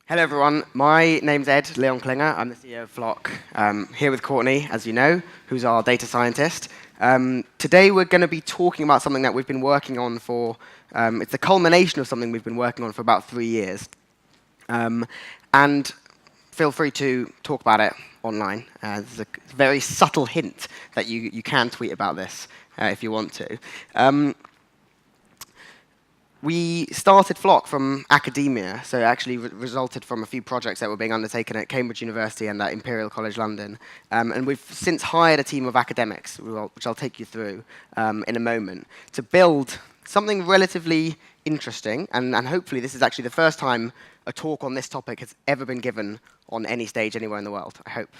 Hello everyone, my name's Ed, Leon Klinger. I'm the CEO of Flock, here with Courtenay, as you know, who's our data scientist. Today we're going to be talking about something that we've been working on for, it's the culmination of something we've been working on for about 3 years. And feel free to talk about it online. There's a very subtle hint that you can tweet about this if you want to. We started Flock from academia, so it actually resulted from a few projects that were being undertaken at Cambridge University and at Imperial College London. And we've since hired a team of academics, which I'll take you through in a moment, to build something relatively interesting, and hopefully this is actually the first time a talk on this topic has ever been given on any stage anywhere in the world, I hope.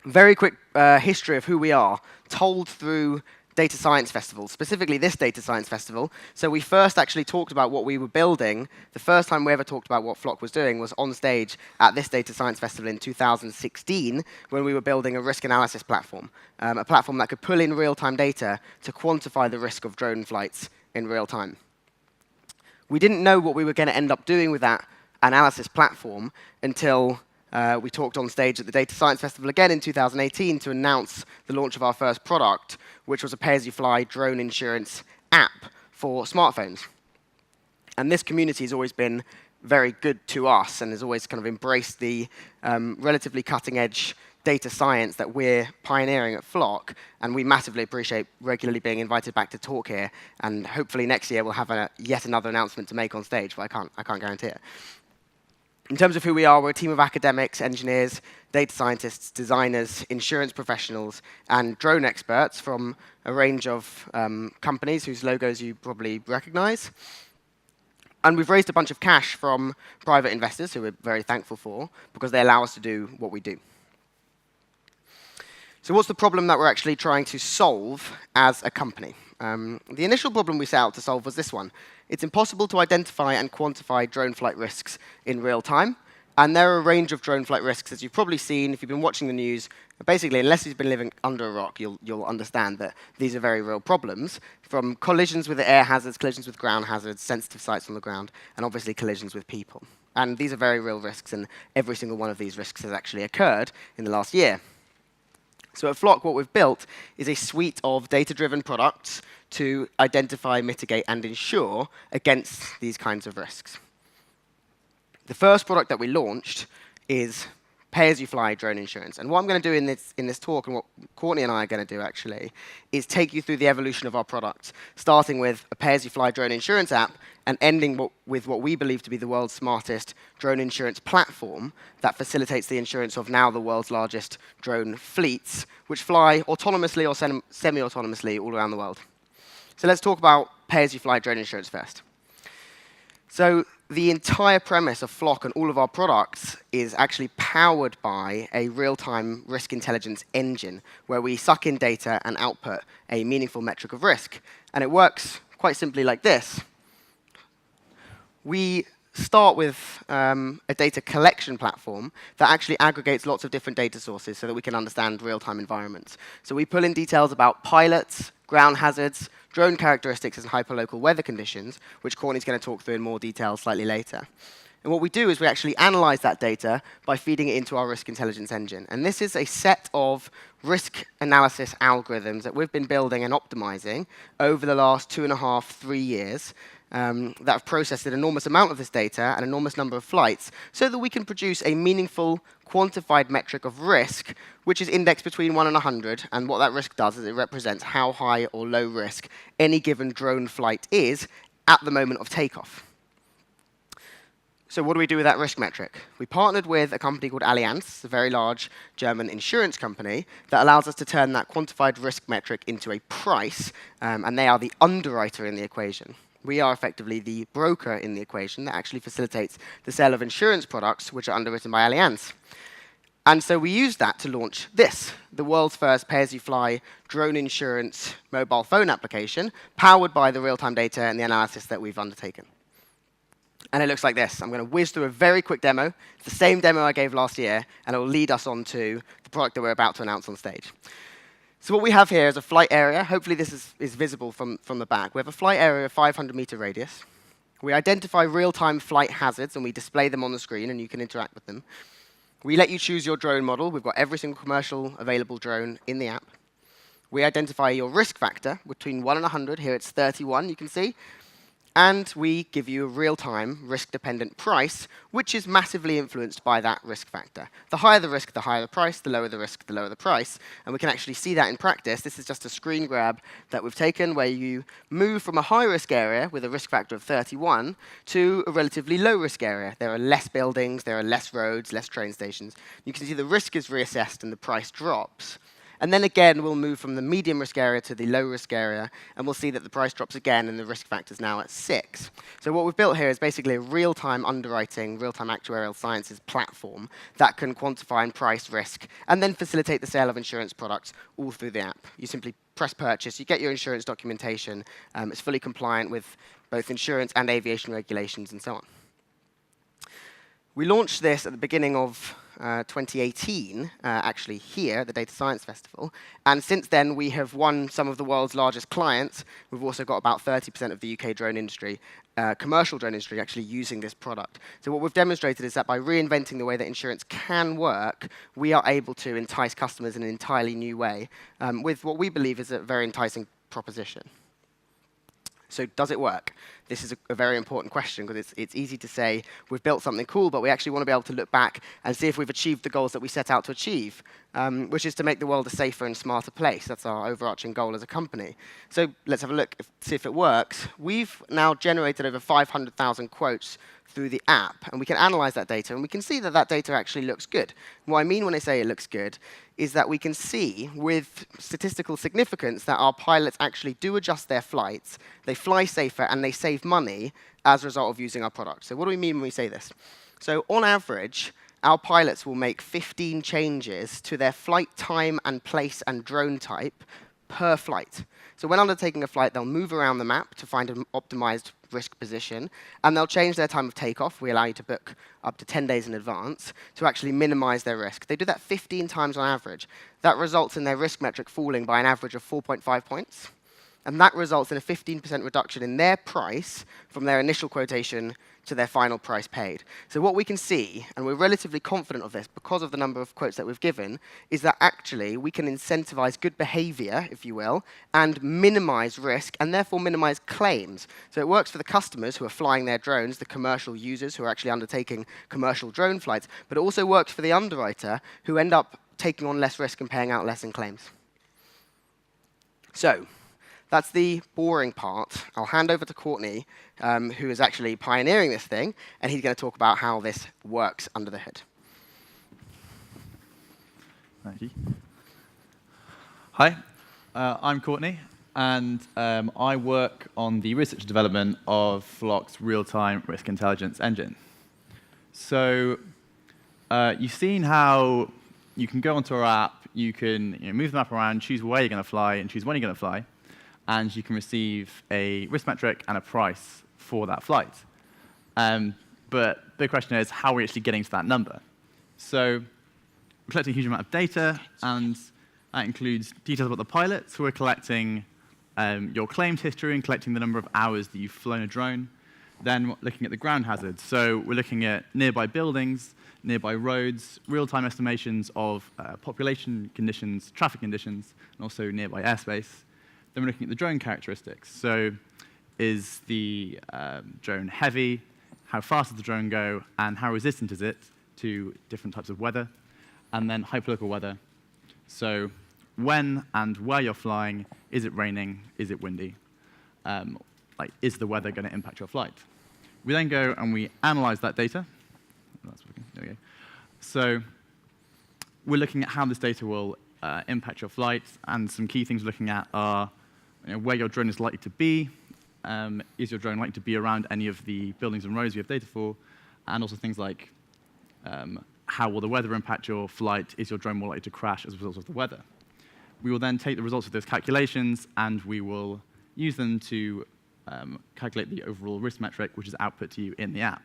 Very quick history of who we are, told through data science festivals, specifically this data science festival. So we first actually talked about what we were building. The first time we ever talked about what Flock was doing was on stage at this data science festival in 2016 when we were building a risk analysis platform, a platform that could pull in real-time data to quantify the risk of drone flights in real time. We didn't know what we were going to end up doing with that analysis platform until we talked on stage at the Data Science Festival again in 2018 to announce the launch of our first product, which was a pay-as-you-fly drone insurance app for smartphones. And this community has always been very good to us and has always kind of embraced the relatively cutting-edge data science that we're pioneering at Flock, and we massively appreciate regularly being invited back to talk here, and hopefully next year we'll have yet another announcement to make on stage, but I can't guarantee it. In terms of who we are, we're a team of academics, engineers, data scientists, designers, insurance professionals, and drone experts from a range of companies whose logos you probably recognize. And we've raised a bunch of cash from private investors, who we're very thankful for, because they allow us to do what we do. So what's the problem that we're actually trying to solve as a company? The initial problem we set out to solve was this one. It's impossible to identify and quantify drone flight risks in real time. And there are a range of drone flight risks, as you've probably seen if you've been watching the news. Basically, unless you've been living under a rock, you'll understand that these are very real problems, from collisions with air hazards, collisions with ground hazards, sensitive sites on the ground, and obviously collisions with people. And these are very real risks, and every single one of these risks has actually occurred in the last year. So at Flock, what we've built is a suite of data-driven products to identify, mitigate, and insure against these kinds of risks. The first product that we launched is pay-as-you-fly drone insurance. And what I'm going to do in this talk, and what Courtney and I are going to do actually, is take you through the evolution of our product, starting with a pay-as-you-fly drone insurance app and ending with what we believe to be the world's smartest drone insurance platform that facilitates the insurance of now the world's largest drone fleets, which fly autonomously or semi-autonomously all around the world. So let's talk about pay-as-you-fly drone insurance first. So the entire premise of Flock and all of our products is actually powered by a real-time risk intelligence engine, where we suck in data and output a meaningful metric of risk. And it works quite simply like this. We start with a data collection platform that actually aggregates lots of different data sources so that we can understand real-time environments. So we pull in details about pilots, ground hazards, drone characteristics, and hyperlocal weather conditions, which Courtney's going to talk through in more detail slightly later. And what we do is we actually analyze that data by feeding it into our risk intelligence engine. And this is a set of risk analysis algorithms that we've been building and optimizing over the last 2.5, 3 years that have processed an enormous amount of this data, an enormous number of flights, so that we can produce a meaningful, quantified metric of risk, which is indexed between 1 and 100. And what that risk does is it represents how high or low risk any given drone flight is at the moment of takeoff. So what do we do with that risk metric? We partnered with a company called Allianz, a very large German insurance company, that allows us to turn that quantified risk metric into a price, and they are the underwriter in the equation. We are effectively the broker in the equation that actually facilitates the sale of insurance products, which are underwritten by Allianz. And so we used that to launch this, the world's first pay-as-you-fly drone insurance mobile phone application, powered by the real-time data and the analysis that we've undertaken. And it looks like this. I'm going to whiz through a very quick demo. It's the same demo I gave last year, and it will lead us on to the product that we're about to announce on stage. So what we have here is a flight area. Hopefully this is visible from the back. We have a flight area of 500-meter radius. We identify real-time flight hazards, and we display them on the screen, and you can interact with them. We let you choose your drone model. We've got every single commercial available drone in the app. We identify your risk factor between 1 and 100. Here it's 31, you can see. And we give you a real-time risk-dependent price, which is massively influenced by that risk factor. The higher the risk, the higher the price. The lower the risk, the lower the price. And we can actually see that in practice. This is just a screen grab that we've taken where you move from a high-risk area with a risk factor of 31 to a relatively low-risk area. There are less buildings, there are less roads, less train stations. You can see the risk is reassessed and the price drops. And then again, we'll move from the medium risk area to the low risk area, and we'll see that the price drops again, and the risk factor is now at 6. So what we've built here is basically a real-time underwriting, real-time actuarial sciences platform that can quantify and price risk, and then facilitate the sale of insurance products all through the app. You simply press purchase, you get your insurance documentation. It's fully compliant with both insurance and aviation regulations and so on. We launched this at the beginning of 2018, actually here, the Data Science Festival. And since then, we have won some of the world's largest clients. We've also got about 30% of the UK drone industry, commercial drone industry, actually using this product. So what we've demonstrated is that by reinventing the way that insurance can work, we are able to entice customers in an entirely new way with what we believe is a very enticing proposition. So does it work? This is a very important question because it's easy to say we've built something cool, but we actually want to be able to look back and see if we've achieved the goals that we set out to achieve, which is to make the world a safer and smarter place. That's our overarching goal as a company. So let's have a look, see if it works. We've now generated over 500,000 quotes through the app, and we can analyze that data, and we can see that that data actually looks good. What I mean when I say it looks good is that we can see with statistical significance that our pilots actually do adjust their flights, they fly safer, and they save money as a result of using our product. So what do we mean when we say this? So on average, our pilots will make 15 changes to their flight time and place and drone type per flight. So when undertaking a flight, they'll move around the map to find an optimized risk position, and they'll change their time of takeoff. We allow you to book up to 10 days in advance to actually minimize their risk. They do that 15 times on average. That results in their risk metric falling by an average of 4.5 points, and that results in a 15% reduction in their price from their initial quotation to their final price paid. So what we can see, and we're relatively confident of this because of the number of quotes that we've given, is that actually we can incentivize good behavior, if you will, and minimize risk, and therefore minimize claims. So it works for the customers who are flying their drones, the commercial users who are actually undertaking commercial drone flights, but it also works for the underwriter who end up taking on less risk and paying out less in claims. So that's the boring part. I'll hand over to Courtenay, who is actually pioneering this thing, and he's going to talk about how this works under the hood. Thank you. Hi, I'm Courtenay, and I work on the research and development of Flock's real-time risk intelligence engine. So you've seen how you can go onto our app, you can move the map around, choose where you're going to fly, and choose when you're going to fly, and you can receive a risk metric and a price for that flight. But the question is, how are we actually getting to that number? So we're collecting a huge amount of data, and that includes details about the pilots. So we're collecting your claims history and collecting the number of hours that you've flown a drone. Then looking at the ground hazards. So we're looking at nearby buildings, nearby roads, real-time estimations of population conditions, traffic conditions, and also nearby airspace. Then we're looking at the drone characteristics. So is the drone heavy? How fast does the drone go? And how resistant is it to different types of weather? And then hyperlocal weather. So when and where you're flying, is it raining? Is it windy? Is the weather going to impact your flight? We then go and we analyze that data. That's working. There we go. So we're looking at how this data will impact your flight, and some key things we're looking at are where your drone is likely to be. Is your drone likely to be around any of the buildings and roads we have data for? And also things like how will the weather impact your flight? Is your drone more likely to crash as a result of the weather? We will then take the results of those calculations, and we will use them to calculate the overall risk metric, which is output to you in the app.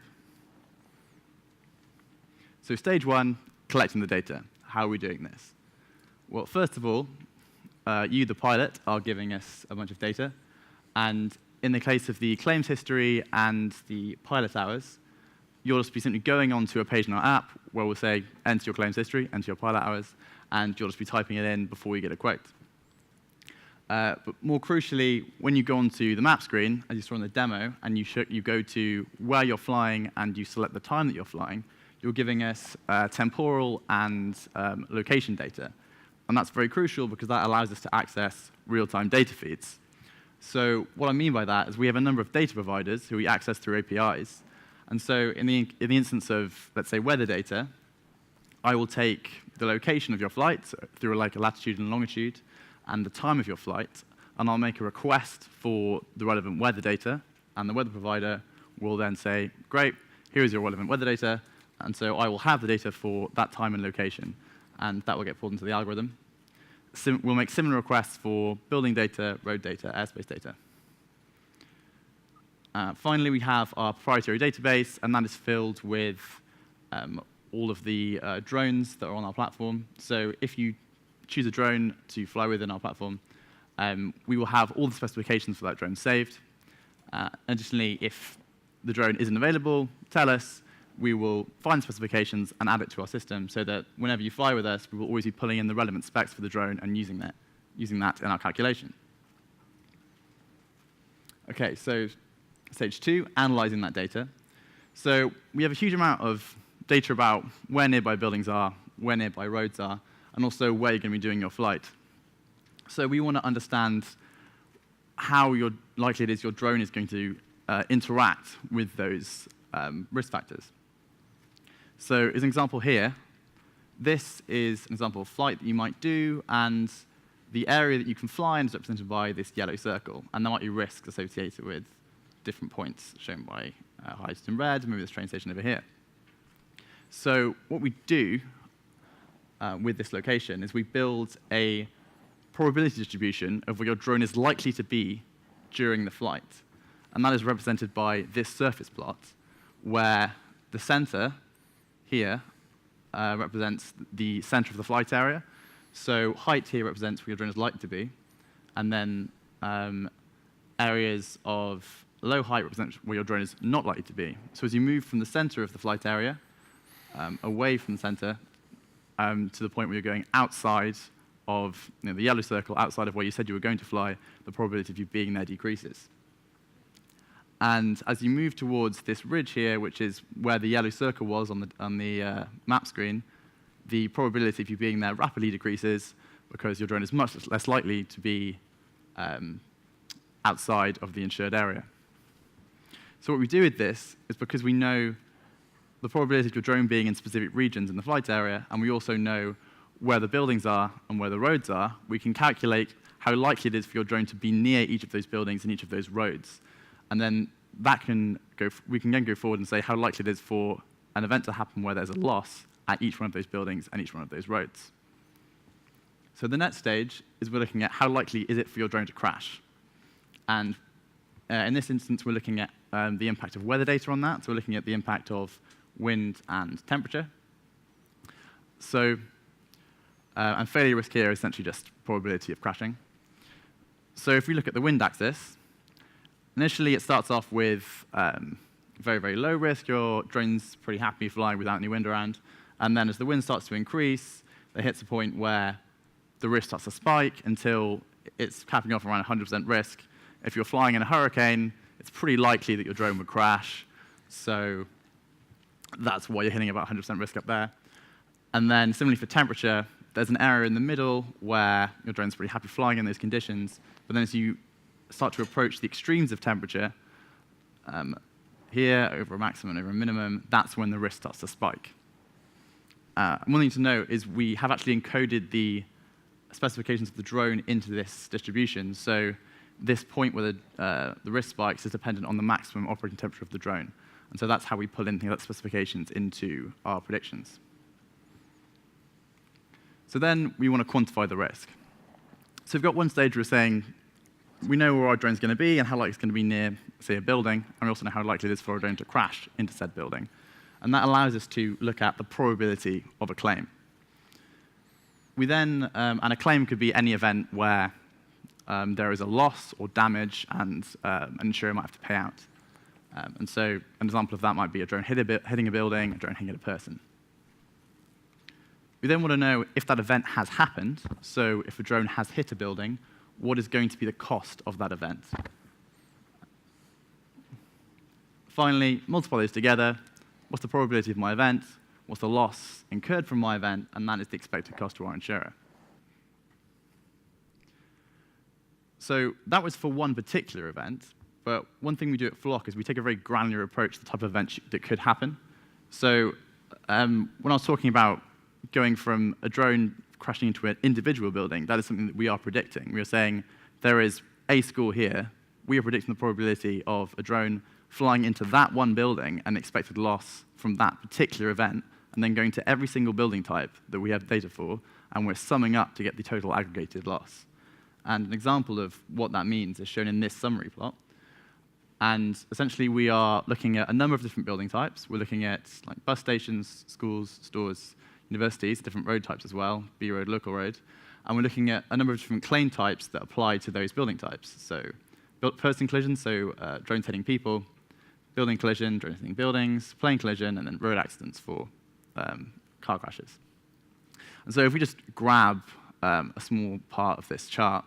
So stage one, collecting the data. How are we doing this? Well, first of all, you, the pilot, are giving us a bunch of data. And in the case of the claims history and the pilot hours, you'll just be simply going onto a page in our app where we'll say, enter your claims history, enter your pilot hours, and you'll just be typing it in before you get a quote. But more crucially, when you go onto the map screen, as you saw in the demo, and you go to where you're flying and you select the time that you're flying, you're giving us temporal and location data. And that's very crucial because that allows us to access real-time data feeds. So what I mean by that is we have a number of data providers who we access through APIs. And so in the instance of, let's say, weather data, I will take the location of your flight through like a latitude and longitude and the time of your flight, and I'll make a request for the relevant weather data, and the weather provider will then say, great, here is your relevant weather data, and so I will have the data for that time and location, and that will get pulled into the algorithm. We'll make similar requests for building data, road data, airspace data. Finally, we have our proprietary database, and that is filled with all of the drones that are on our platform. So if you choose a drone to fly within our platform, we will have all the specifications for that drone saved. Additionally, if the drone isn't available, tell us. We will find specifications and add it to our system so that whenever you fly with us, we will always be pulling in the relevant specs for the drone and using that in our calculation. OK, so stage 2, analyzing that data. So we have a huge amount of data about where nearby buildings are, where nearby roads are, and also where you're going to be doing your flight. So we want to understand how likely it is your drone is going to interact with those risk factors. So as an example here, this is an example of flight that you might do, and the area that you can fly is represented by this yellow circle, and there might be risks associated with different points shown by highlighted in red, maybe this train station over here. So what we do with this location is we build a probability distribution of where your drone is likely to be during the flight. And that is represented by this surface plot, where the center here represents the center of the flight area. So height here represents where your drone is likely to be. And then areas of low height represent where your drone is not likely to be. So as you move from the center of the flight area, away from the center, to the point where you're going outside of the yellow circle, outside of where you said you were going to fly, the probability of you being there decreases. And as you move towards this ridge here, which is where the yellow circle was on the map screen, the probability of you being there rapidly decreases because your drone is much less likely to be outside of the insured area. So what we do with this is because we know the probability of your drone being in specific regions in the flight area, and we also know where the buildings are and where the roads are, we can calculate how likely it is for your drone to be near each of those buildings and each of those roads. And then we can then go forward and say how likely it is for an event to happen where there's a loss at each one of those buildings and each one of those roads. So the next stage is we're looking at how likely is it for your drone to crash. And in this instance, we're looking at the impact of weather data on that. So we're looking at the impact of wind and temperature. So, and failure risk here is essentially just probability of crashing. So if we look at the wind axis, initially it starts off with very, very low risk. Your drone's pretty happy flying without any wind around. And then as the wind starts to increase, it hits a point where the risk starts to spike until it's capping off around 100% risk. If you're flying in a hurricane, it's pretty likely that your drone would crash. So that's why you're hitting about 100% risk up there. And then similarly for temperature, there's an area in the middle where your drone's pretty happy flying in those conditions. But then as you start to approach the extremes of temperature, here, over a maximum and over a minimum, that's when the risk starts to spike. One thing to note is we have actually encoded the specifications of the drone into this distribution. So this point where the risk spikes is dependent on the maximum operating temperature of the drone. And so that's how we pull in things like specifications into our predictions. So then we want to quantify the risk. So we've got one stage where we're saying we know where our drone's going to be and how likely it's going to be near, say, a building, and we also know how likely it is for our drone to crash into said building. And that allows us to look at the probability of a claim. We then, and a claim could be any event where there is a loss or damage, and an insurer might have to pay out. And so an example of that might be a drone hitting a building, a drone hitting a person. We then want to know if that event has happened. So if a drone has hit a building, what is going to be the cost of that event? Finally, multiply those together. What's the probability of my event? What's the loss incurred from my event? And that is the expected cost to our insurer. So that was for one particular event. But one thing we do at Flock is we take a very granular approach to the type of event that could happen. So when I was talking about going from a drone crashing into an individual building, that is something that we are predicting. We are saying there is a school here. We are predicting the probability of a drone flying into that one building and expected loss from that particular event, and then going to every single building type that we have data for, and we're summing up to get the total aggregated loss. And an example of what that means is shown in this summary plot. And essentially, we are looking at a number of different building types. We're looking at like bus stations, schools, stores, universities, different road types as well, B road, local road. And we're looking at a number of different claim types that apply to those building types. So person collision, so drones hitting people, building collision, drones hitting buildings, plane collision, and then road accidents for car crashes. And so if we just grab a small part of this chart,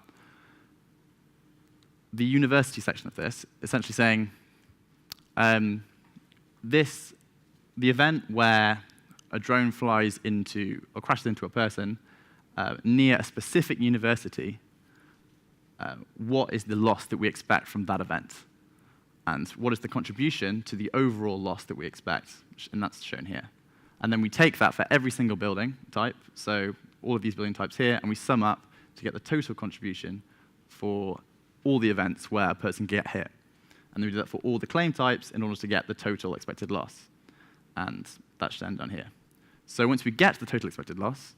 the university section of this, essentially saying the event where a drone flies into or crashes into a person near a specific university, what is the loss that we expect from that event? And what is the contribution to the overall loss that we expect? And that's shown here. And then we take that for every single building type, so all of these building types here, and we sum up to get the total contribution for all the events where a person get hit. And then we do that for all the claim types in order to get the total expected loss. And that's then done here. So once we get the total expected loss,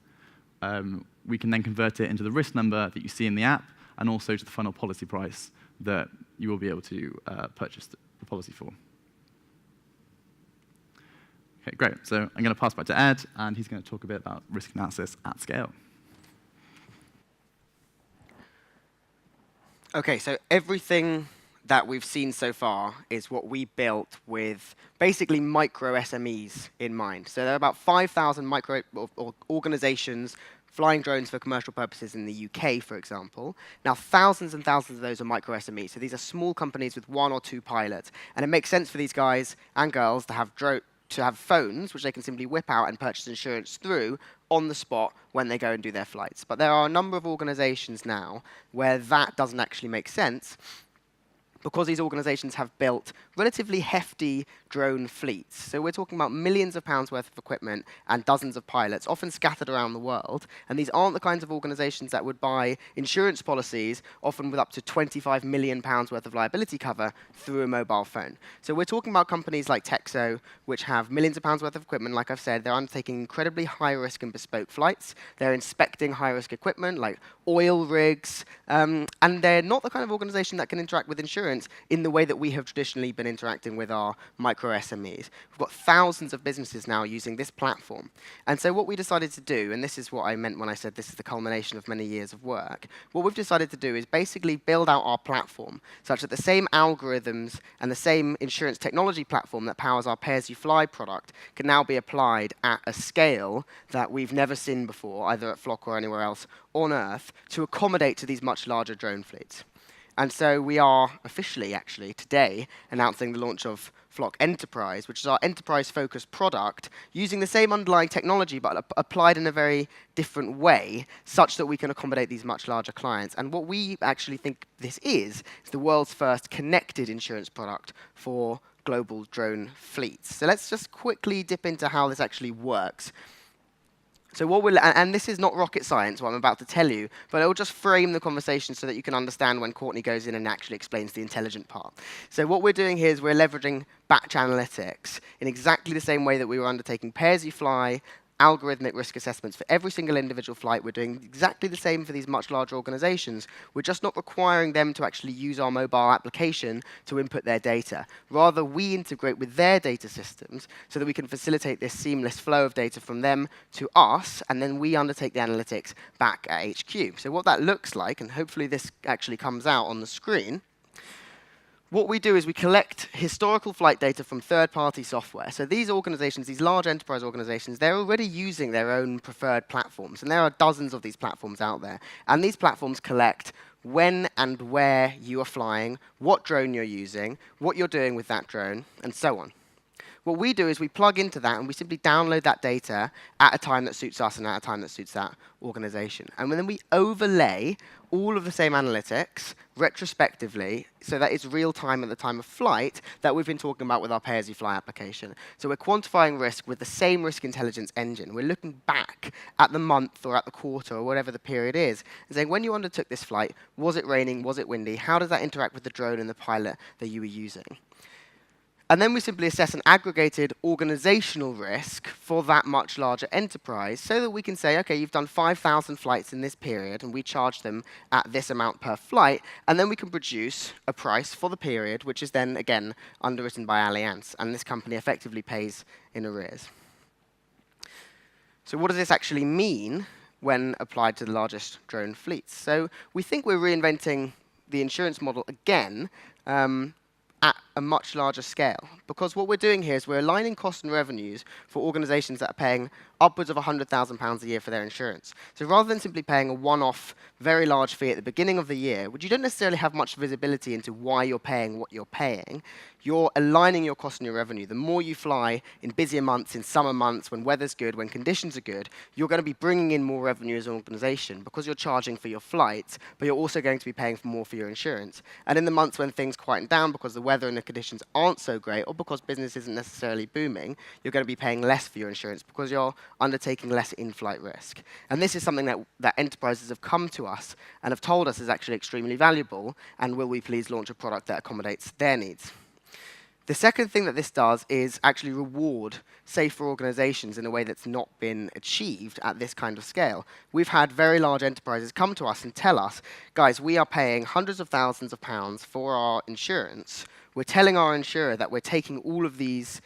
we can then convert it into the risk number that you see in the app, and also to the final policy price that you will be able to purchase the policy for. Okay, great. So I'm going to pass back to Ed, and he's going to talk a bit about risk analysis at scale. Okay, so everything that we've seen so far is what we built with basically micro SMEs in mind. So there are about 5,000 micro organizations flying drones for commercial purposes in the UK, for example. Now, thousands and thousands of those are micro SMEs. So these are small companies with 1 or 2 pilots. And it makes sense for these guys and girls to have phones, which they can simply whip out and purchase insurance through on the spot when they go and do their flights. But there are a number of organizations now where that doesn't actually make sense, because these organizations have built relatively hefty drone fleets. So we're talking about millions of pounds worth of equipment and dozens of pilots, often scattered around the world. And these aren't the kinds of organizations that would buy insurance policies, often with up to £25 million worth of liability cover through a mobile phone. So we're talking about companies like Texo, which have millions of pounds worth of equipment. Like I've said, they're undertaking incredibly high-risk and bespoke flights. They're inspecting high-risk equipment like oil rigs. And they're not the kind of organization that can interact with insurance in the way that we have traditionally been interacting with our micro SMEs. We've got thousands of businesses now using this platform. And so what we decided to do, and this is what I meant when I said this is the culmination of many years of work, what we've decided to do is basically build out our platform such that the same algorithms and the same insurance technology platform that powers our pay-as-you-fly product can now be applied at a scale that we've never seen before, either at Flock or anywhere else on Earth, to accommodate to these much larger drone fleets. And so we are officially, actually, today, announcing the launch of Flock Enterprise, which is our enterprise-focused product, using the same underlying technology, but applied in a very different way, such that we can accommodate these much larger clients. And what we actually think this is the world's first connected insurance product for global drone fleets. So let's just quickly dip into how this actually works. So what and this is not rocket science, what I'm about to tell you, but it will just frame the conversation so that you can understand when Courtenay goes in and actually explains the intelligent part. So what we're doing here is we're leveraging batch analytics in exactly the same way that we were undertaking pay-as-you-fly algorithmic risk assessments for every single individual flight. We're doing exactly the same for these much larger organizations. We're just not requiring them to actually use our mobile application to input their data. Rather, we integrate with their data systems so that we can facilitate this seamless flow of data from them to us, and then we undertake the analytics back at HQ. So what that looks like, and hopefully this actually comes out on the screen, what we do is we collect historical flight data from third-party software. So these organizations, these large enterprise organizations, they're already using their own preferred platforms. And there are dozens of these platforms out there. And these platforms collect when and where you are flying, what drone you're using, what you're doing with that drone, and so on. What we do is we plug into that and we simply download that data at a time that suits us and at a time that suits that organization. And then we overlay all of the same analytics retrospectively so that it's real time at the time of flight that we've been talking about with our pay-as-you-fly application. So we're quantifying risk with the same risk intelligence engine. We're looking back at the month or at the quarter or whatever the period is and saying, when you undertook this flight, was it raining, was it windy, how does that interact with the drone and the pilot that you were using? And then we simply assess an aggregated organizational risk for that much larger enterprise so that we can say, OK, you've done 5,000 flights in this period, and we charge them at this amount per flight. And then we can produce a price for the period, which is then, again, underwritten by Allianz. And this company effectively pays in arrears. So what does this actually mean when applied to the largest drone fleets? So we think we're reinventing the insurance model again, at a much larger scale. Because what we're doing here is we're aligning costs and revenues for organizations that are paying upwards of £100,000 a year for their insurance. So rather than simply paying a one-off, very large fee at the beginning of the year, which you don't necessarily have much visibility into why you're paying what you're paying, you're aligning your cost and your revenue. The more you fly in busier months, in summer months, when weather's good, when conditions are good, you're going to be bringing in more revenue as an organization because you're charging for your flights, but you're also going to be paying for more for your insurance. And in the months when things quieten down because the weather and the conditions aren't so great, or because business isn't necessarily booming, you're going to be paying less for your insurance because you're undertaking less in-flight risk. And this is something that enterprises have come to us and have told us is actually extremely valuable, and will we please launch a product that accommodates their needs. The second thing that this does is actually reward safer organizations in a way that's not been achieved at this kind of scale. We've had very large enterprises come to us and tell us, guys, we are paying hundreds of thousands of pounds for our insurance. We're telling our insurer that we're taking all of these,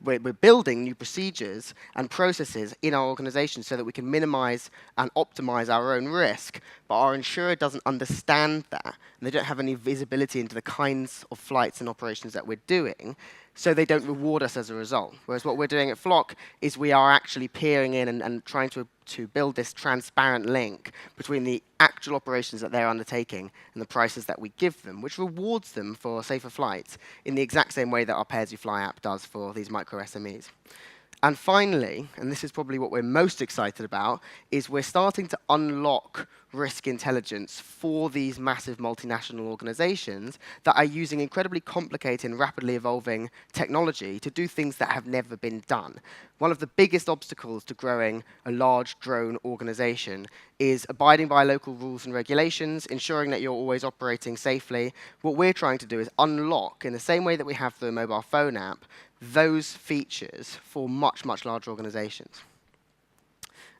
we're building new procedures and processes in our organization so that we can minimize and optimize our own risk, but our insurer doesn't understand that, and they don't have any visibility into the kinds of flights and operations that we're doing, so they don't reward us as a result. Whereas what we're doing at Flock is we are actually peering in and trying to build this transparent link between the actual operations that they're undertaking and the prices that we give them, which rewards them for safer flights in the exact same way that our Pay-as-you-fly app does for these micro SMEs. And finally, and this is probably what we're most excited about, is we're starting to unlock risk intelligence for these massive multinational organizations that are using incredibly complicated and rapidly evolving technology to do things that have never been done. One of the biggest obstacles to growing a large drone organization is abiding by local rules and regulations, ensuring that you're always operating safely. What we're trying to do is unlock, in the same way that we have the mobile phone app, those features for much, much larger organizations.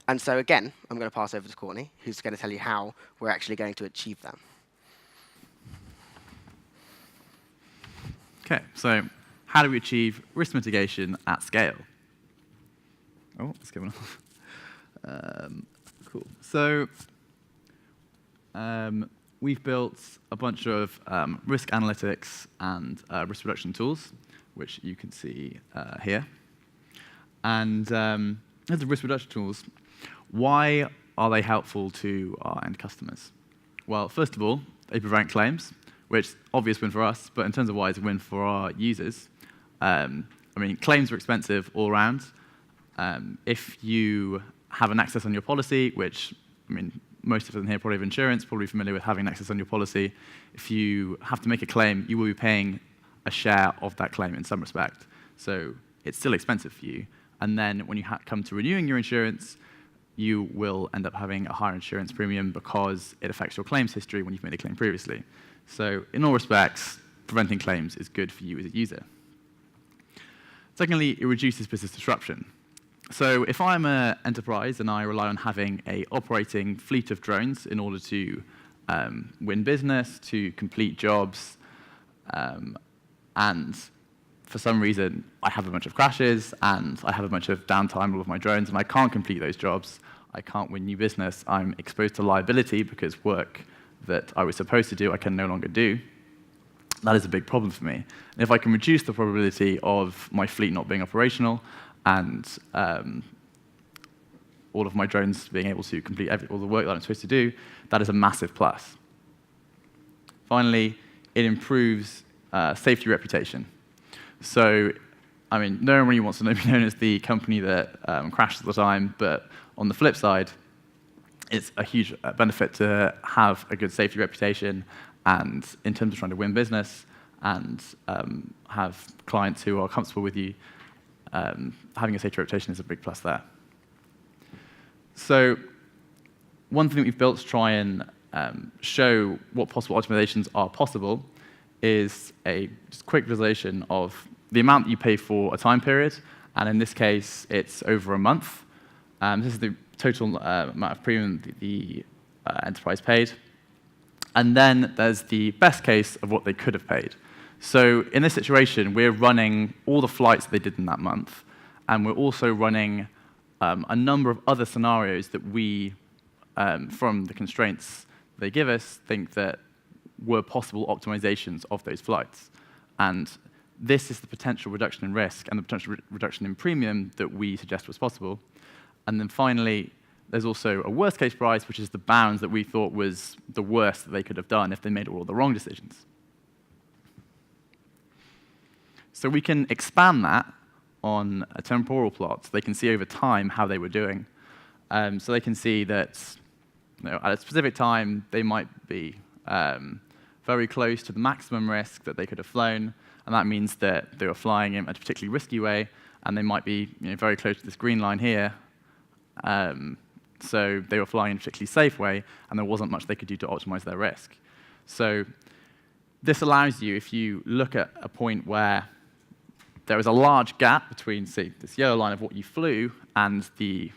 And so again, I'm going to pass over to Courtenay, who's going to tell you how we're actually going to achieve that. OK, so how do we achieve risk mitigation at scale? Oh, it's coming off. Cool. So we've built a bunch of risk analytics and risk reduction tools, which you can see here. And as the risk reduction tools, why are they helpful to our end customers? Well, first of all, they prevent claims, which is obvious win for us, but in terms of why it's a win for our users, I mean, claims are expensive all around. If you have an excess on your policy, which, I mean, most of us in here probably have insurance, probably familiar with having an excess on your policy. If you have to make a claim, you will be paying a share of that claim in some respect. So it's still expensive for you. And then when you come to renewing your insurance, you will end up having a higher insurance premium because it affects your claims history when you've made a claim previously. So in all respects, preventing claims is good for you as a user. Secondly, it reduces business disruption. So if I'm an enterprise and I rely on having an operating fleet of drones in order to win business, to complete jobs, and for some reason I have a bunch of crashes and I have a bunch of downtime all of my drones and I can't complete those jobs, I can't win new business, I'm exposed to liability because work that I was supposed to do I can no longer do. That is a big problem for me. And if I can reduce the probability of my fleet not being operational and all of my drones being able to complete all the work that I'm supposed to do, that is a massive plus. Finally, it improves safety reputation. So, I mean, no one really wants to be known as the company that crashes all the time, but on the flip side, it's a huge benefit to have a good safety reputation and in terms of trying to win business and have clients who are comfortable with you, having a safety reputation is a big plus there. So one thing that we've built to try and show what possible optimizations are possible is a just quick visualization of the amount that you pay for a time period, and in this case, it's over a month. This is the total amount of premium the enterprise paid. And then there's the best case of what they could have paid. So in this situation, we're running all the flights they did in that month, and we're also running a number of other scenarios that we, from the constraints they give us, think that were possible optimizations of those flights. And this is the potential reduction in risk and the potential reduction in premium that we suggest was possible. And then finally, there's also a worst case price, which is the bounds that we thought was the worst that they could have done if they made all the wrong decisions. So we can expand that on a temporal plot so they can see over time how they were doing. So they can see that at a specific time, they might be very close to the maximum risk that they could have flown, and that means that they were flying in a particularly risky way, and they might be very close to this green line here. So they were flying in a particularly safe way, and there wasn't much they could do to optimize their risk. So this allows you, if you look at a point where there is a large gap between, say, this yellow line of what you flew and the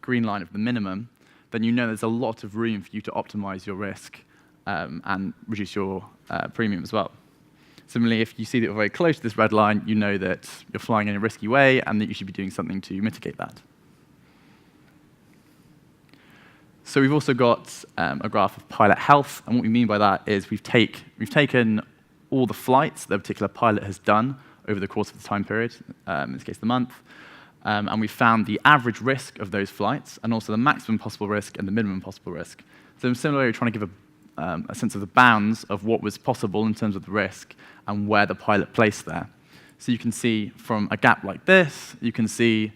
green line of the minimum, then you know there's a lot of room for you to optimize your risk and reduce your premium as well. Similarly, if you see that you're very close to this red line, you know that you're flying in a risky way and that you should be doing something to mitigate that. So we've also got a graph of pilot health, and what we mean by that is we've taken all the flights that a particular pilot has done over the course of the time period, in this case the month, and we found the average risk of those flights, and also the maximum possible risk and the minimum possible risk. So similarly, we're trying to give a sense of the bounds of what was possible in terms of the risk and where the pilot placed there. So you can see from a gap like this, you can see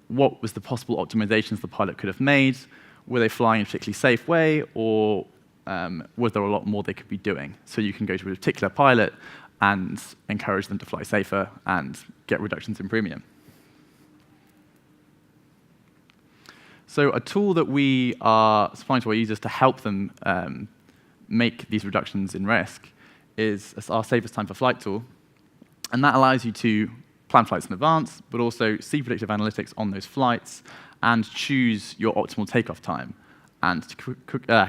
what was the possible optimizations the pilot could have made. Were they flying in a particularly safe way, or was there a lot more they could be doing? So you can go to a particular pilot and encourage them to fly safer and get reductions in premium. So a tool that we are supplying to our users to help them make these reductions in risk is our safest time for flight tool. And that allows you to plan flights in advance, but also see predictive analytics on those flights and choose your optimal takeoff time. And to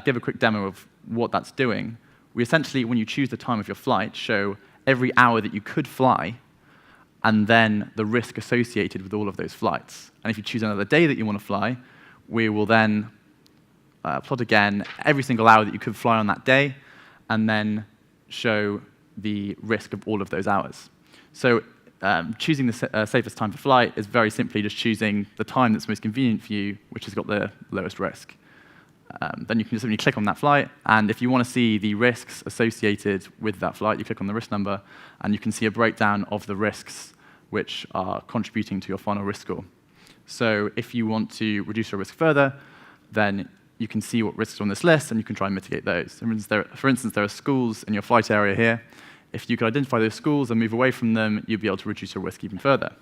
give a quick demo of what that's doing, we essentially, when you choose the time of your flight, show every hour that you could fly and then the risk associated with all of those flights. And if you choose another day that you want to fly, we will then plot again every single hour that you could fly on that day and then show the risk of all of those hours. So choosing the safest time for flight is very simply just choosing the time that's most convenient for you, which has got the lowest risk. Then you can just simply click on that flight, and if you want to see the risks associated with that flight, you click on the risk number, and you can see a breakdown of the risks which are contributing to your final risk score. So if you want to reduce your risk further, then you can see what risks are on this list, and you can try and mitigate those. For instance, there are schools in your flight area here. If you could identify those schools and move away from them, you'd be able to reduce your risk even further.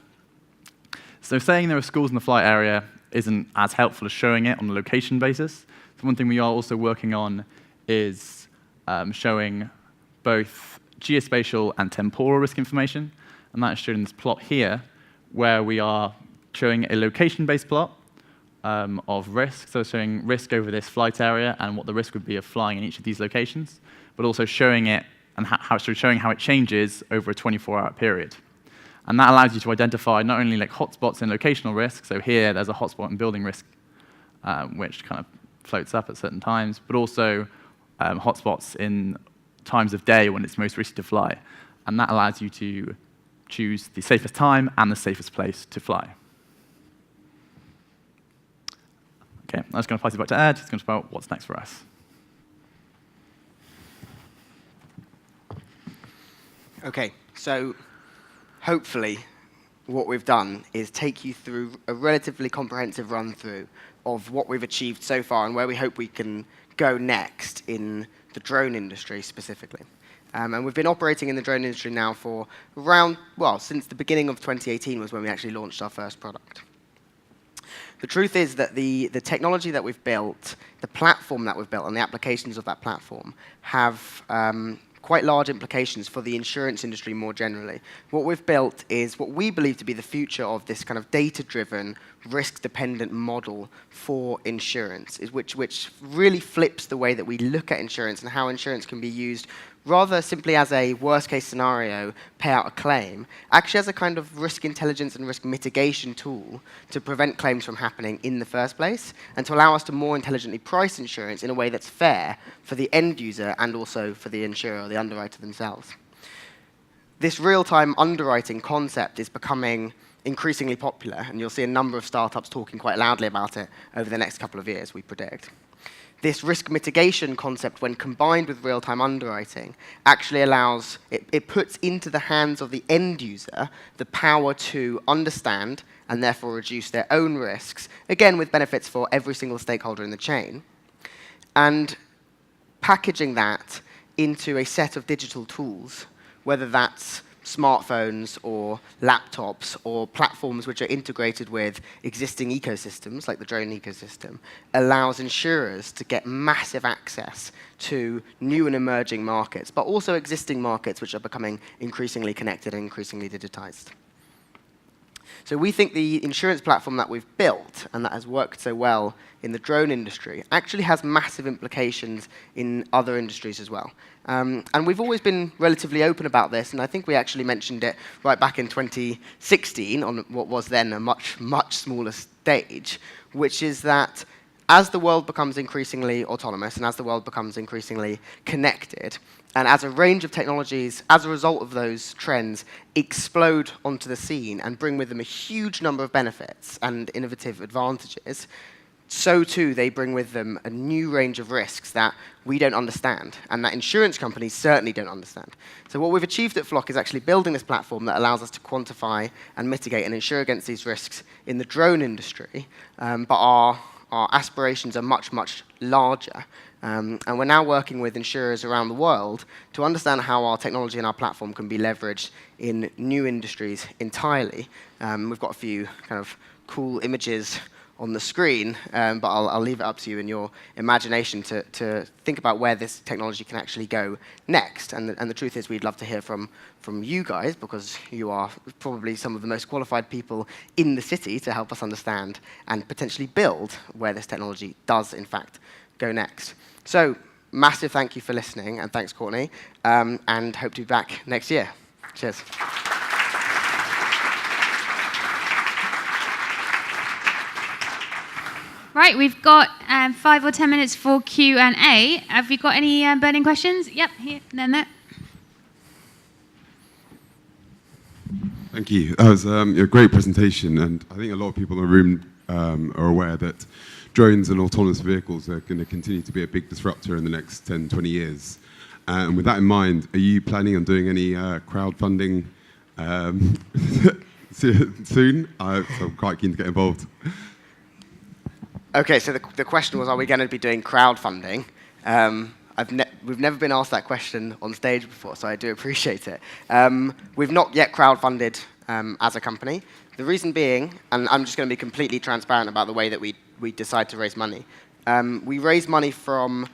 So saying there are schools in the flight area isn't as helpful as showing it on a location basis. So one thing we are also working on is showing both geospatial and temporal risk information, and that is shown in this plot here, where we are showing a location-based plot of risk, so showing risk over this flight area and what the risk would be of flying in each of these locations, but also showing it and showing how it changes over a 24-hour period. And that allows you to identify not only like hotspots in locational risk, so here there's a hotspot in building risk, which kind of floats up at certain times, but also hotspots in times of day when it's most risky to fly. And that allows you to choose the safest time and the safest place to fly. Okay, I'm just going to pass it back to Ed. He's going to talk about what's next for us. Okay, so hopefully what we've done is take you through a relatively comprehensive run-through of what we've achieved so far and where we hope we can go next in the drone industry specifically. And we've been operating in the drone industry now for around, well, since the beginning of 2018 was when we actually launched our first product. The truth is that the technology that we've built, the platform that we've built, and the applications of that platform have quite large implications for the insurance industry more generally. What we've built is what we believe to be the future of this kind of data-driven, risk-dependent model for insurance, which really flips the way that we look at insurance and how insurance can be used rather simply as a worst-case scenario, pay out a claim, actually as a kind of risk intelligence and risk mitigation tool to prevent claims from happening in the first place and to allow us to more intelligently price insurance in a way that's fair for the end user and also for the insurer or the underwriter themselves. This real-time underwriting concept is becoming increasingly popular, and you'll see a number of startups talking quite loudly about it over the next couple of years, we predict. This risk mitigation concept, when combined with real-time underwriting, actually allows, it puts into the hands of the end user the power to understand and therefore reduce their own risks, again with benefits for every single stakeholder in the chain, and packaging that into a set of digital tools, whether that's smartphones or laptops or platforms which are integrated with existing ecosystems, like the drone ecosystem, allows insurers to get massive access to new and emerging markets, but also existing markets which are becoming increasingly connected and increasingly digitized. So we think the insurance platform that we've built and that has worked so well in the drone industry actually has massive implications in other industries as well. And we've always been relatively open about this, and I think we actually mentioned it right back in 2016 on what was then a much, much smaller stage, which is that as the world becomes increasingly autonomous and as the world becomes increasingly connected, and as a range of technologies, as a result of those trends, explode onto the scene and bring with them a huge number of benefits and innovative advantages, so too they bring with them a new range of risks that we don't understand and that insurance companies certainly don't understand. So what we've achieved at Flock is actually building this platform that allows us to quantify and mitigate and insure against these risks in the drone industry, but our aspirations are much, much larger. And we're now working with insurers around the world to understand how our technology and our platform can be leveraged in new industries entirely. We've got a few kind of cool images on the screen, but I'll leave it up to you in your imagination to think about where this technology can actually go next. And the truth is we'd love to hear from you guys, because you are probably some of the most qualified people in the city to help us understand and potentially build where this technology does, in fact, go next. So, massive thank you for listening, and thanks, Courtney, and hope to be back next year. Cheers. Right, we've got 5 or 10 minutes for Q&A. Have you got any burning questions? Yep, here, then there. Thank you. That was a great presentation, and I think a lot of people in the room are aware that drones and autonomous vehicles are going to continue to be a big disruptor in the next 10, 20 years. And with that in mind, are you planning on doing any crowdfunding soon? So I'm quite keen to get involved. Okay, so the question was, are we going to be doing crowdfunding? We've never been asked that question on stage before, so I do appreciate it. We've not yet crowdfunded as a company. The reason being, and I'm just going to be completely transparent about the way that we decide to raise money. We raise money from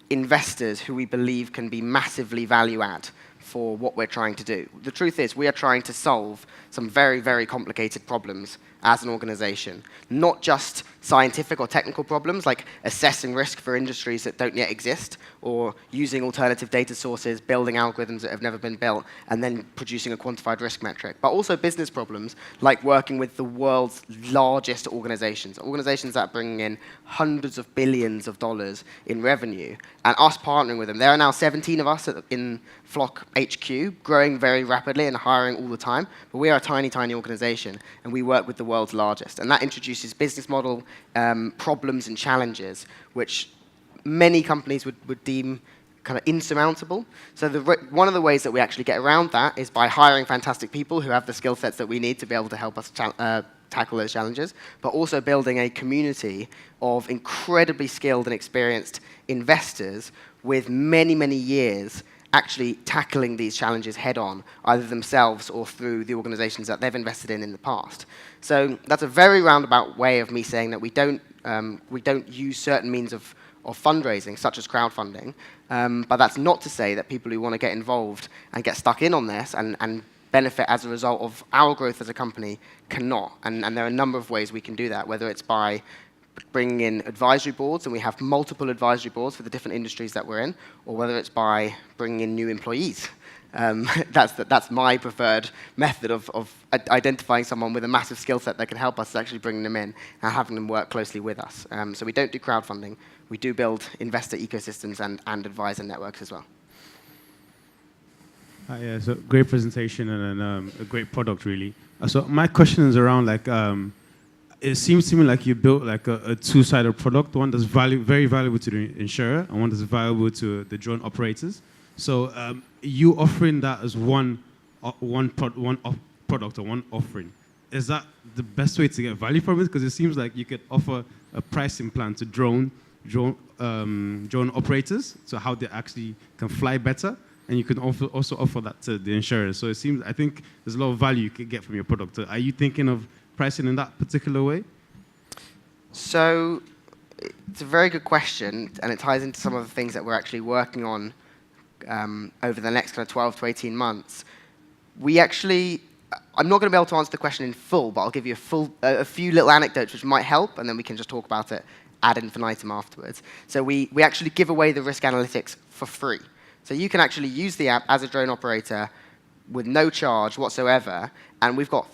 investors who we believe can be massively value add for what we're trying to do. The truth is, we are trying to solve some very, very complicated problems as an organization. Not just scientific or technical problems like assessing risk for industries that don't yet exist, or using alternative data sources, building algorithms that have never been built, and then producing a quantified risk metric, but also business problems like working with the world's largest organizations that are bringing in hundreds of billions of dollars in revenue, and us partnering with them. There are now 17 of us in Flock HQ, growing very rapidly and hiring all the time, but we are a tiny, tiny organization, and we work with the world's largest. And that introduces business model problems and challenges, which many companies would deem kind of insurmountable. So one of the ways that we actually get around that is by hiring fantastic people who have the skill sets that we need to be able to help us tackle those challenges, but also building a community of incredibly skilled and experienced investors with many, many years actually tackling these challenges head on, either themselves or through the organizations that they've invested in the past. So that's a very roundabout way of me saying that we don't use certain means of fundraising, such as crowdfunding, but that's not to say that people who want to get involved and get stuck in on this and benefit as a result of our growth as a company cannot. And there are a number of ways we can do that, whether it's by bringing in advisory boards, and we have multiple advisory boards for the different industries that we're in, or whether it's by bringing in new employees. That's my preferred method of identifying someone with a massive skill set that can help us, actually bringing them in and having them work closely with us. So we don't do crowdfunding. We do build investor ecosystems and advisor networks as well. Yeah, so great presentation and a great product, really. So my question is around it seems to me like you built like a two-sided product, one that's very valuable to the insurer and one that's valuable to the drone operators. So you offering that as one product or one offering, is that the best way to get value from it? Because it seems like you could offer a pricing plan to drone operators, so how they actually can fly better, and you can also offer that to the insurers. So I think there's a lot of value you could get from your product. Are you thinking of pricing in that particular way? So it's a very good question, and it ties into some of the things that we're actually working on over the next kind of 12 to 18 months. I'm not going to be able to answer the question in full, but I'll give you a few little anecdotes which might help, and then we can just talk about it ad infinitum afterwards. So we actually give away the risk analytics for free. So you can actually use the app as a drone operator with no charge whatsoever, and we've got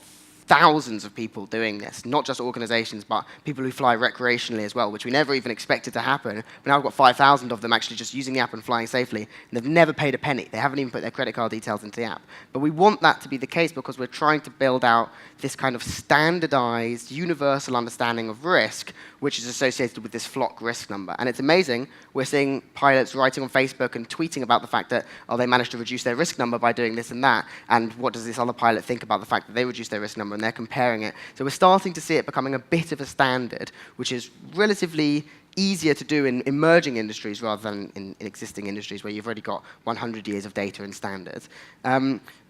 thousands of people doing this, not just organizations, but people who fly recreationally as well, which we never even expected to happen. But now I've got 5,000 of them actually just using the app and flying safely, and they've never paid a penny. They haven't even put their credit card details into the app. But we want that to be the case because we're trying to build out this kind of standardized, universal understanding of risk, which is associated with this Flock risk number. And it's amazing. We're seeing pilots writing on Facebook and tweeting about the fact that, they managed to reduce their risk number by doing this and that, and what does this other pilot think about the fact that they reduced their risk number, and they're comparing it. So we're starting to see it becoming a bit of a standard, which is relatively easier to do in emerging industries rather than in existing industries where you've already got 100 years of data and standards.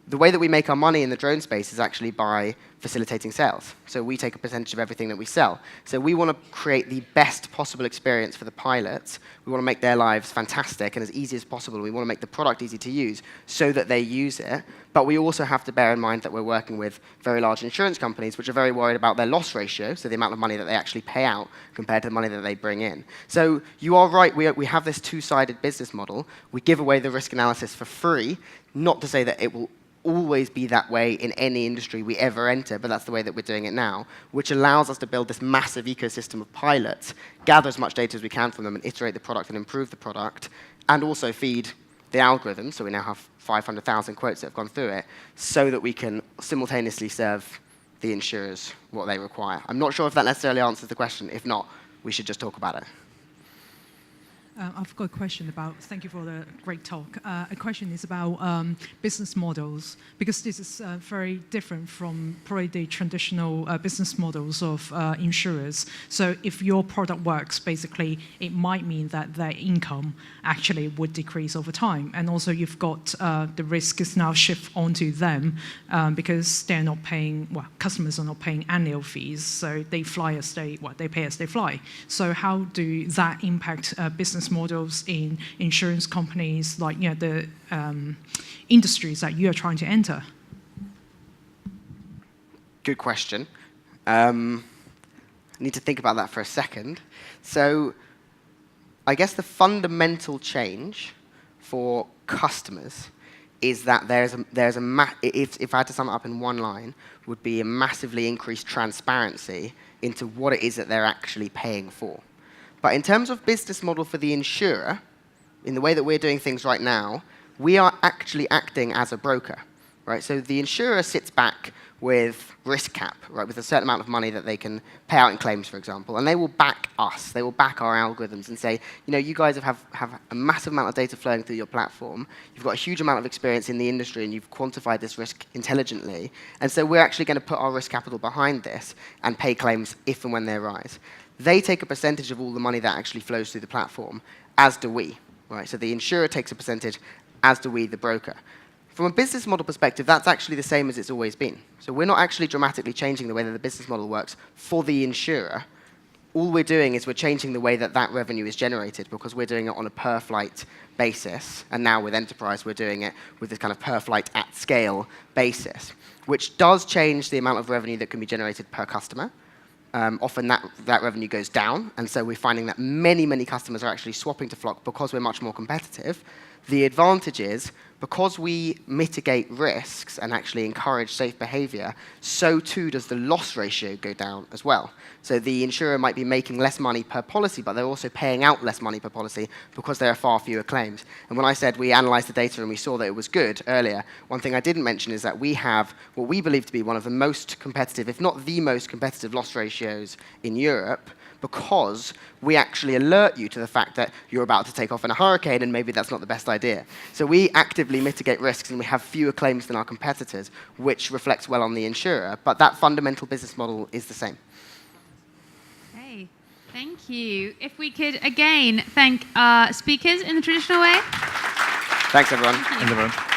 The way that we make our money in the drone space is actually by facilitating sales. So we take a percentage of everything that we sell. So we want to create the best possible experience for the pilots. We want to make their lives fantastic and as easy as possible. We want to make the product easy to use so that they use it. But we also have to bear in mind that we're working with very large insurance companies which are very worried about their loss ratio, so the amount of money that they actually pay out compared to the money that they bring in. So you are right, we have this two-sided business model. We give away the risk analysis for free, not to say that it will always be that way in any industry we ever enter, but that's the way that we're doing it now, which allows us to build this massive ecosystem of pilots, gather as much data as we can from them and iterate the product and improve the product, and also feed the algorithm, so we now have 500,000 quotes that have gone through it, so that we can simultaneously serve the insurers what they require. I'm not sure if that necessarily answers the question. If not, we should just talk about it. I've got a question about, thank you for the great talk. A question is about business models, because this is very different from probably the traditional business models of insurers. So if your product works, basically, it might mean that their income actually would decrease over time. And also you've got the risk is now shift onto them because they're not paying, customers are not paying annual fees, so they fly as they pay as they fly. So how do that impact business models in insurance companies, like the industries that you are trying to enter? Good question. I need to think about that for a second. So I guess the fundamental change for customers is that if I had to sum it up in one line, would be a massively increased transparency into what it is that they're actually paying for. But in terms of business model for the insurer, in the way that we're doing things right now, we are actually acting as a broker, right? So the insurer sits back with risk cap, right, with a certain amount of money that they can pay out in claims, for example, and they will back us. They will back our algorithms and say, you know, you guys have a massive amount of data flowing through your platform. You've got a huge amount of experience in the industry, and you've quantified this risk intelligently. And so we're actually going to put our risk capital behind this and pay claims if and when they arise. They take a percentage of all the money that actually flows through the platform, as do we, right? So the insurer takes a percentage, as do we, the broker. From a business model perspective, that's actually the same as it's always been. So we're not actually dramatically changing the way that the business model works for the insurer. All we're doing is we're changing the way that that revenue is generated, because we're doing it on a per-flight basis. And now with Enterprise, we're doing it with this kind of per-flight at scale basis, which does change the amount of revenue that can be generated per customer. Often that revenue goes down, and so we're finding that many, many customers are actually swapping to Flock because we're much more competitive. The advantage is, because we mitigate risks and actually encourage safe behavior, so too does the loss ratio go down as well. So the insurer might be making less money per policy, but they're also paying out less money per policy because there are far fewer claims. And when I said we analyzed the data and we saw that it was good earlier, one thing I didn't mention is that we have what we believe to be one of the most competitive, if not the most competitive loss ratios in Europe, because we actually alert you to the fact that you're about to take off in a hurricane and maybe that's not the best idea. So we actively mitigate risks and we have fewer claims than our competitors, which reflects well on the insurer. But that fundamental business model is the same. Okay, thank you. If we could, again, thank our speakers in the traditional way. Thanks, everyone. Thank you. Thanks, everyone.